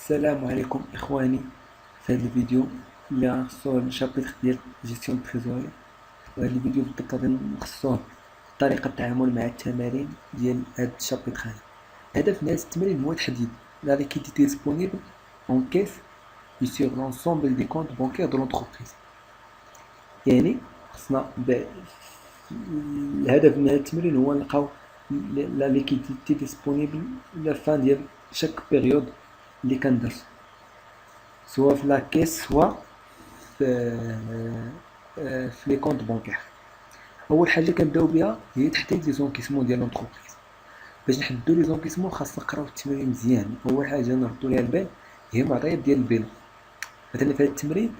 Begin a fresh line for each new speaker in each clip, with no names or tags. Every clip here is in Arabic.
السلام عليكم إخواني. في هذا الفيديو اللي غنخصو الشابتر ديال جيستيون تريزوري، وهذا الفيديو بالضبط غادي نخصوه طريقة التعامل مع التمارين ديال هذا الشابتر هذا. الهدف من هذا التمرين هو تحديد لا ليكيديتي ديسپونيبل اون كيس et sur l'ensemble des comptes bancaires de l'entreprise. يعني خصنا الهدف من هذا التمرين هو نلقاو لا ليكيديتي ديسپونيبل لا فان ديال شاك بيريود اللي كندرس، سواء في لاكيس سواء في لي كونت بانكير. اول حاجه كنبداو بها هي تحديد لي زونكيسمون ديال لونتربريز. باش نحددو لي زونكيسمون خاصنا نقراو التمرين مزيان. اول حاجه نردو ليها البال هي المعطيات ديال البيلون. مثلا في هذا التمرين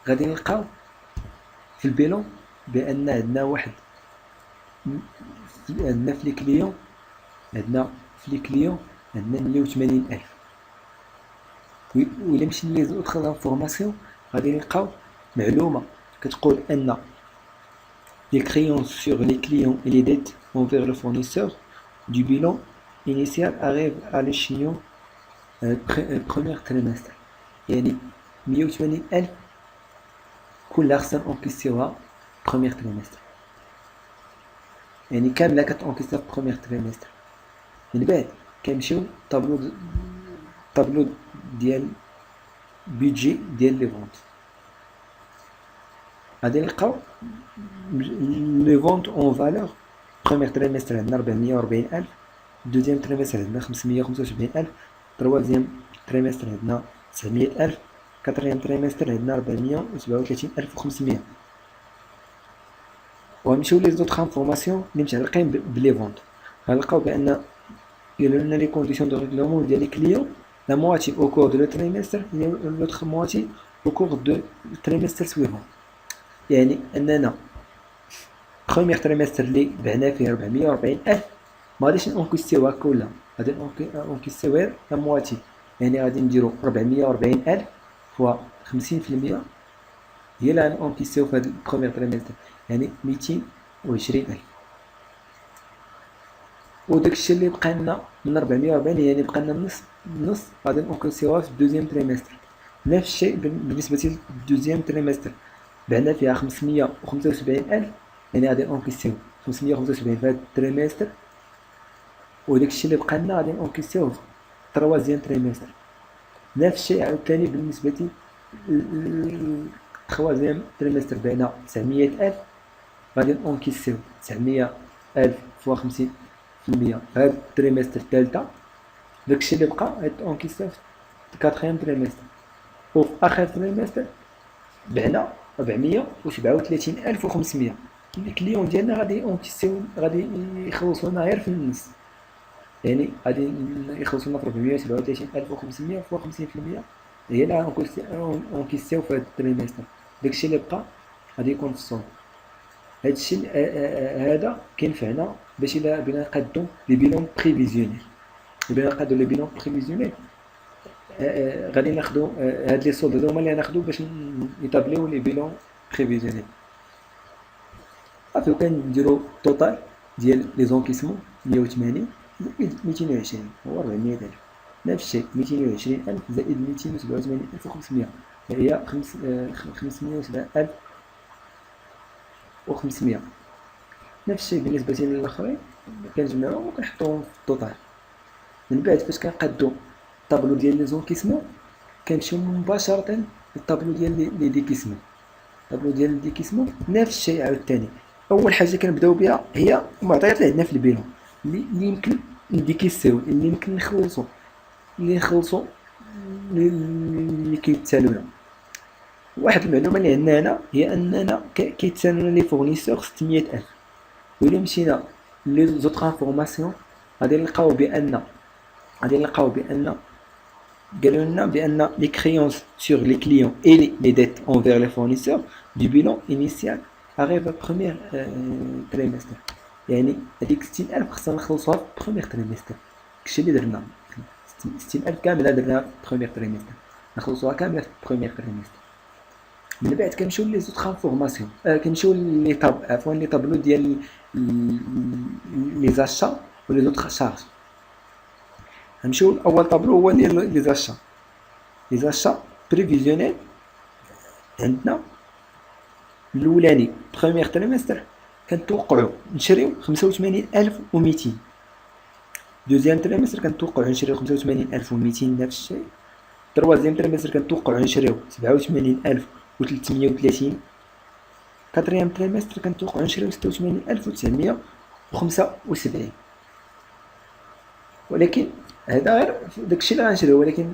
غادي نلقاو في البيلون بان عندنا واحد عندنا في لي كليون عندنا 180,000. وإلا مشينا لي زوطخ انفورماسيون غادي نلقاو معلومه كتقول ان les créances sur les clients et les dettes envers le fournisseur du bilan initial arrivent à l'échéance premier trimestre. يعني 180,000 كلها خصنا نونكيسيوها premier trimestre، يعني كامله كتونكيسيوها في premier trimestre. من بعد كنمشيو طابلو ديال بيدجي ديال لي فونت. غادي نلقاو لي فونت اون فالور. بروميير تريمستر عندنا 440,000، دوزيام تريمستر عندنا 575,000، تروازيام تريمستر عندنا 900,000، كاتريام تريمستر عندنا 437,500. وغنمشيو لي زوطخ انفورماسيون اللي متعلقين بلي فونت. غنلقاو بان قالوا لنا لي كونديسيون دو ريغلومون ديال لي كليون la moitié au cours de le trimestre et l'autre moitié au cours de trimestre suivant. يعني اننا premier trimestre اللي بعنا فيه 440,000 ما غاديش نونكيستيوها كلها، غادي نونكيستيوها لا مواتي. يعني غادي نديرو 440,000 فوا 50% هي اللي غنونكيستيو في هذا البروميير تريمستر، يعني 220,000. وداكشي اللي بقى لنا من 440 يعني بقى لنا نص غادي نونكيسيوها في الدوزيام تريمستر. نفس الشيء بالنسبه للدوزيام تريمستر بعنا فيها 575,000، يعني غادي نونكيسيو 575 في هذا التريمستر، وداكشي اللي بقى لنا غادي نونكيسيوه في التروازيام تريمستر. نفس الشيء عاوتاني بالنسبه للتروازيام تريمستر بعنا 900,000، غادي نونكيسيو 900,000 فوا 50% في هذا التريمستر الثالثة. داكشي اللي بقى غادي اونكيسيو في الكاتريام تريمستر. وفي اخر تريمستر بعنا 437,500. الكليون ديالنا غادي اونكيسيو غادي يخلصونا غير في النص، يعني غادي يخلصونا في 437,500 فوا 50% هي اللي اونكيسيو في هذا التريمستر. داكشي اللي بقى غادي يكون في الصوم. هادشي هذا كينفعنا باش الا بغينا نقادو لي بيلون بريفيزيونيل. بغينا نقادو لي بيلون بريفيزيونيل غادي ناخدو هاد لي سولد هما اللي ناخدو باش نيطابليو لي بيلون بريفيزيونيل. صافي كنديرو التوتال ديال لي زونكيسمون 180 زائد 220 هو 400,000. نفس الشيء 220,000 زائد 287,500 هي 507,500. نفس الشيء بالنسبه للاخرين كنجمعوهم وكنحطوهم في التوتال. من بعد فاش كنقادو الطابلو ديال لي زونكيسمون كنمشيو مباشره للطابلو ديال لي ديكيسمون. الطابلو ديال لي ديكيسمون نفس الشيء عاوتاني. اول حاجه كنبداو بها هي المعطيات اللي عندنا في البيلون اللي يمكن نديكيسيو، اللي يمكن نخلصو اللي كيتسالونا. واحد المعلومه اللي عندنا هنا هي اننا كيتسالونا لي فورنيسور 600,000. وإلا مشينا لي زوطخ انفورماسيون غادي نلقاو بان قالوا لنا بان لي كريونس سور لي كليون اي لي ديت انفير لي فورنيسور دو بيلون انيسيال اريف بروميير تريمستر. يعني هذيك 60,000 خصنا نخلصوها في بروميير تريمستر. داكشي اللي درنا 60,000 كامله درناها في بروميير تريمستر، نخلصوها كامله في بروميير تريمستر. من بعد كنمشيو لي زوطخ انفورماسيون كنمشيو لي طابلو ديال لي زاشا ولي زوطخ شارج. غنمشيو لاول طابلو هو ديال لي زاشا. لي زاشا بريفيزيونيل عندنا الاولاني بروميير تريمستر كنتوقعوا نشريو 85200. دوزيام تريمستر كنتوقعوا نشريو 85200 نفس الشيء. تروازيام تريمستر كنتوقعوا نشريو 87330. كاتريام تريمستر كنتوقعوا نشريو 86975. ولكن هذا غير داكشي اللي غنشريو، ولكن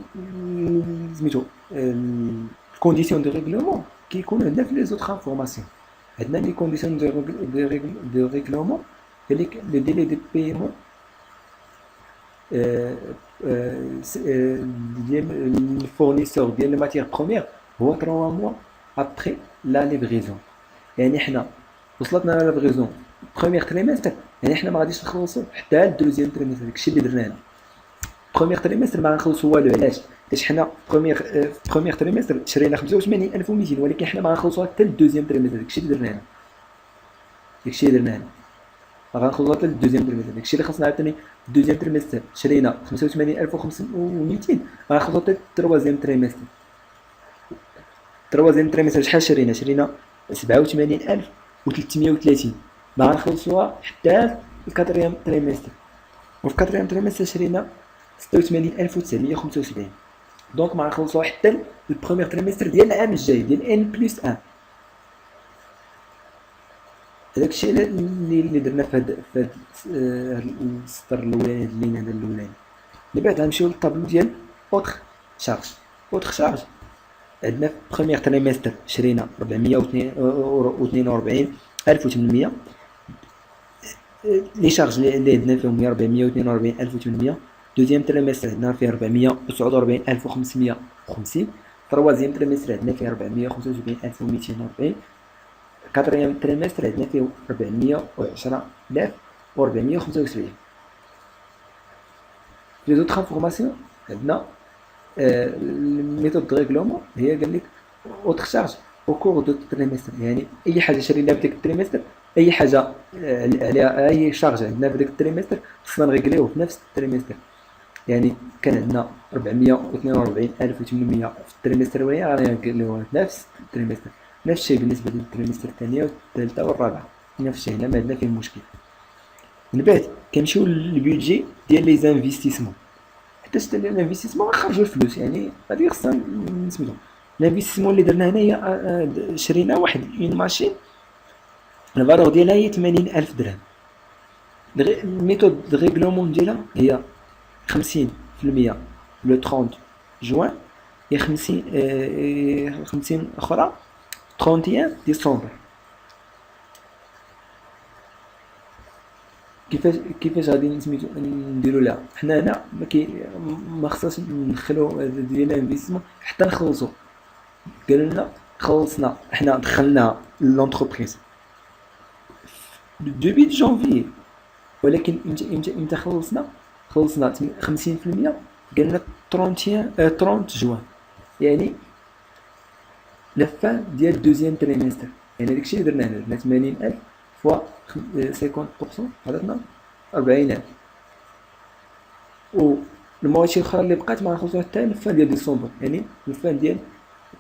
سميتو الكونديسيون دو ريغلومون كيكونوا عندنا في لي زوطخ انفورماسيون. عندنا لي كونديسيون دو ريغلومون قالك لو ديلي دو بايمون ديال الفورنيسور ديال الماتيير بروميير هو 3 موا ابري لا ليفريزون. يعني حنا وصلتنا لا ليفريزون بروميير تريمستر، يعني حنا ما غاديش نخلصوا حتى الدوزيام تريمستر. داكشي اللي درنا هنا بروميير تريمستر ما غنخلصوا والو. علاش؟ حيت حنا بروميير تريمستر شرينا 85200، ولكن حنا ما غنخلصوا حتى الدوزيام تريمستر. داكشي اللي درنا هنا ما غنخلصوا حتى الدوزيام تريمستر. داكشي اللي خصنا عاوتاني الدوزيام تريمستر شرينا 85200، غنخلصوا حتى التروازيام تريمستر. التروازيام تريمستر شحال شرينا 87330، ما غنخلصوها حتى الكاتريام تريمستر. وفي الكاتريام تريمستر شرينا 86975. دونك ما غنخلصوها حتى البروميير تريمستر ديال العام الجاي ديال N+1. هذاك الشيء اللي درنا في هذا السطر الاولاني، اللين هذا الاولاني. اللي بعد غنمشيو للطابلو ديال اوتر شارج. عندنا في بروميير تريمستر شرينا 442800. لي شارج اللي عندنا فيهم هي 442800. دوزيام تريمستر عندنا فيه 479550. تروازيام تريمستر عندنا فيه 475240. كاتريام تريمستر عندنا فيه 410475. لي زوطخ انفورماسيون عندنا الميثود دو ريغلومون هي قال لك اوتر شارج او كور دو تريمستر. يعني اي حاجه شريناها في ديك التريمستر، اي حاجه عليها اي شارج عندنا في ديك التريمستر خصنا نريغليوه في نفس التريمستر. يعني كان عندنا 442800 في التريمستر الاولاني، غنريغليوها في نفس التريمستر. نفس الشيء بالنسبه للتريمستر الثانيه والثالثه والرابعه، نفس الشيء. هنا ما عندنا فيه مشكل. من بعد كنمشيو للبيدجي ديال لي زانفيستيسمون. حتى الانفستيسمون غنخرجوا الفلوس، يعني هذه خصنا نسميتو الانفستيسمون اللي درنا هنا. هي شرينا واحد اون ماشين الفالور ديالها هي 80000 درهم. الميثود دو ريغلومون ديالها هي 50% لو 30 جوان، هي 50 اخرى 31 ديسمبر. كيفاش غادي سميتو نديرو لها؟ حنا هنا ما خصناش ندخلو ديال الانفستيسمون حتى نخلصو. قالوا لنا خلصنا، حنا دخلنا لونتربريز دوبي جانفي، ولكن امتى خلصنا 50%. قالنا 30 جوان، يعني لا فان ديال دوزيام تريمستر. يعني داكشي اللي درنا هنا 80000 فوا 50% عطاتنا 40000. و المواشي الاخرى اللي بقات ما نخلصوها حتى الفان ديال ديسمبر، يعني الفان ديال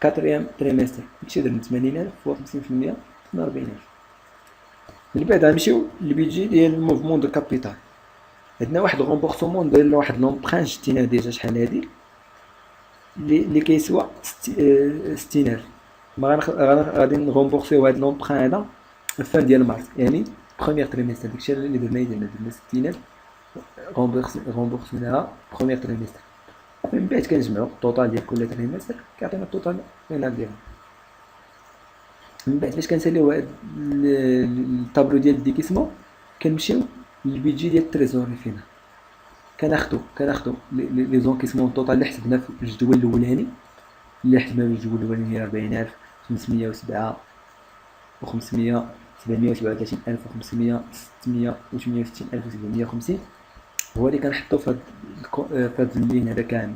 كاتريام تريمستر. داكشي درنا 80000 فوا 50% 40000. من بعد غنمشيو للبيدجي ديال الموفمون دو كابيتال. عندنا واحد الغومبورسمون ديال واحد لومبران شتينا ديجا شحال هادي اللي كيسوى 60000. ما غادي نغومبورسيو هاد لومبران هذا الفان ديال مارس، يعني بروميير تريمستر. داكشي اللي درنا 60000 غومبورسيناها بروميير تريمستر. من بعد كنجمعو الطوطال ديال كل تريمستر كيعطينا الطوطال فينال ديالو. من بعد فاش كنساليو هاد الطابلو ديال الديكيسمون كنمشيو للبيدجي ديال التريزوري فينا. كناخدو لي زونكيسمون طوطال اللي حسبنا في الجدول الاولاني. اللي حسبنا في الجدول الاولاني هي 40507 و500 737500 668750. هو اللي كنحطو في هاد اللين هذا كامل.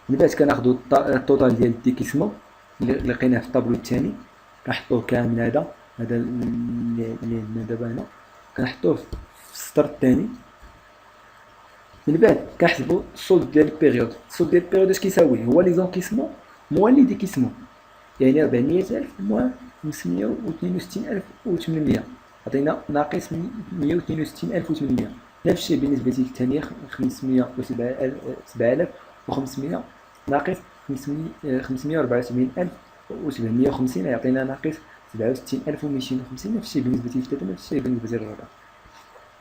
من بعد كناخدو الطوطال ديال الديكيسمون اللي لقيناه في الطابلو الثاني، كنحطوه كامل. هذا اللي عندنا دابا هنا كنحطوه في السطر الثاني. من بعد كنحسبوا السولد ديال البيريود. السولد ديال البيريود اش كيساوي؟ هو لي زونكيسمون موالي دي كيسمون، يعني 400,000 موان 562,800 عطينا ناقص 162,800. نفس الشيء بالنسبة للثانية 507,500 ناقص 574,750 يعطينا ناقص 67,250. نفس الشيء بالنسبة للثالثة، نفس الشيء بالنسبة للرابعة.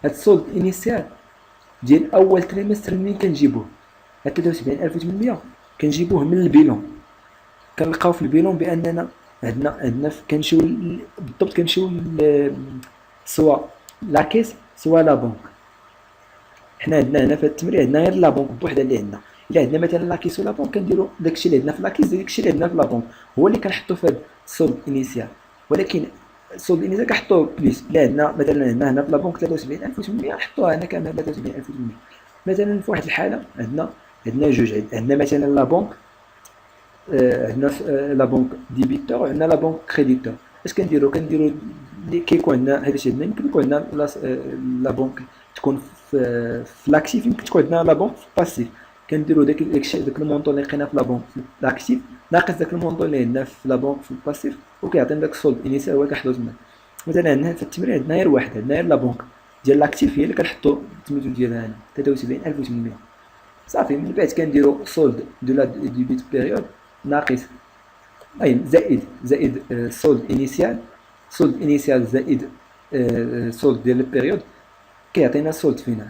هاد السولد انيسيال ديال أول تريمستر منين كنجيبوه؟ هاد 73,800 كنجيبوه من البيلون. كنلقاو في البيلون بأننا عندنا كنمشيو بالضبط، كنمشيو سوا لاكيس سوا لا بنك. حنا عندنا هنا في التمرين عندنا غير لا بنك بوحدها اللي عندنا. الا عندنا مثلا لاكيس ولا بنك كنديرو داكشي اللي عندنا في لاكيس داكشي اللي عندنا في لا بنك هو اللي كنحطو في هاد السولد انيسيال. ولكن السولد انيسيال كنحطوه بليس. الا عندنا مثلا هنا في لا بنك 73,800 نحطوها هنا كامله 73,800. مثلا في واحد الحاله عندنا جوج، عندنا مثلا لا بنك، عندنا لا بنك ديبيتور وعندنا لا بنك كريديتور. اش كنديرو اللي كيكون عندنا هادشي عندنا يمكن يكون عندنا لا بنك تكون في لاكتيف، يمكن تكون عندنا لا بنك في باسيف. كنديرو داك المونطون اللي لقينا في لا بنك في لاكتيف ناقص داك المونطون اللي عندنا في لا بنك في الباسيف وكيعطينا داك السولد انيسيال هو كنحطو تما. مثلا عندنا في التمرين عندنا غير واحد، عندنا غير لا بنك ديال لاكتيف هي اللي كنحطو التميزون ديالها هنا 73,800 صافي. من بعد كنديرو سولد دو لا ديبيت بيريود ناقص زائد سولد انيسيال زائد سولد ديال البيريود كيعطينا سولد فينال.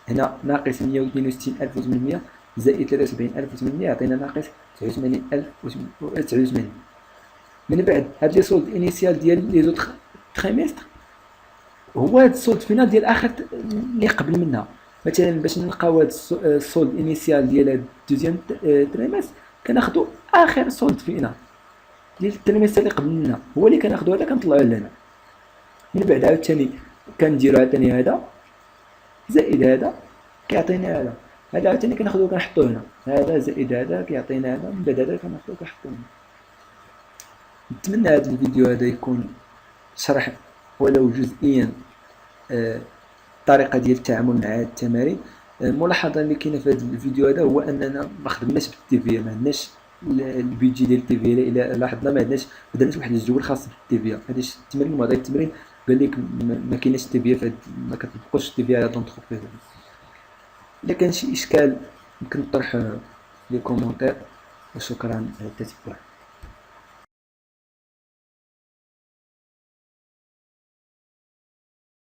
هنا ناقص 162,800 زائد 73,800 يعطينا ناقص 89,089. من بعد هاد لي سولد انيسيال ديال لي زوطخ تريمستر هو هاد السولد فينال ديال اخر اللي قبل منها. مثلا باش نلقاو هاد السولد انيسيال ديال هاد دوزيام تريمستر كناخدو اخر سولد فينال ديال التريمستر اللي قبل منها هو اللي كناخدو هذا كنطلعوه لهنا. من بعد عاوتاني كنديرو عاوتاني هذا زائد هذا كيعطينا هذا عاوتاني كناخدو كنحطوه هنا، هذا زائد هذا كيعطينا هذا، من بعد هذا كناخدو كنحطوه هنا. نتمنى هذا الفيديو هذا يكون شرح ولو جزئيا الطريقه ديال التعامل مع التمارين. الملاحظه اللي كاينه في هذا الفيديو هذا هو اننا ما خدمناش بالتيفيا، ما عندناش البيجي ديال التيفيا. الا لاحظنا ما درناش واحد الجدول خاص بالتيفيا. هذا التمرين وهذا التمرين قال لك ما كايناش التيفيا، ما كتطبقوش التيفيا على لونتربريز. الا كان شي اشكال يمكن تطرحوه في لي كومونتير. وشكرا على التتبع.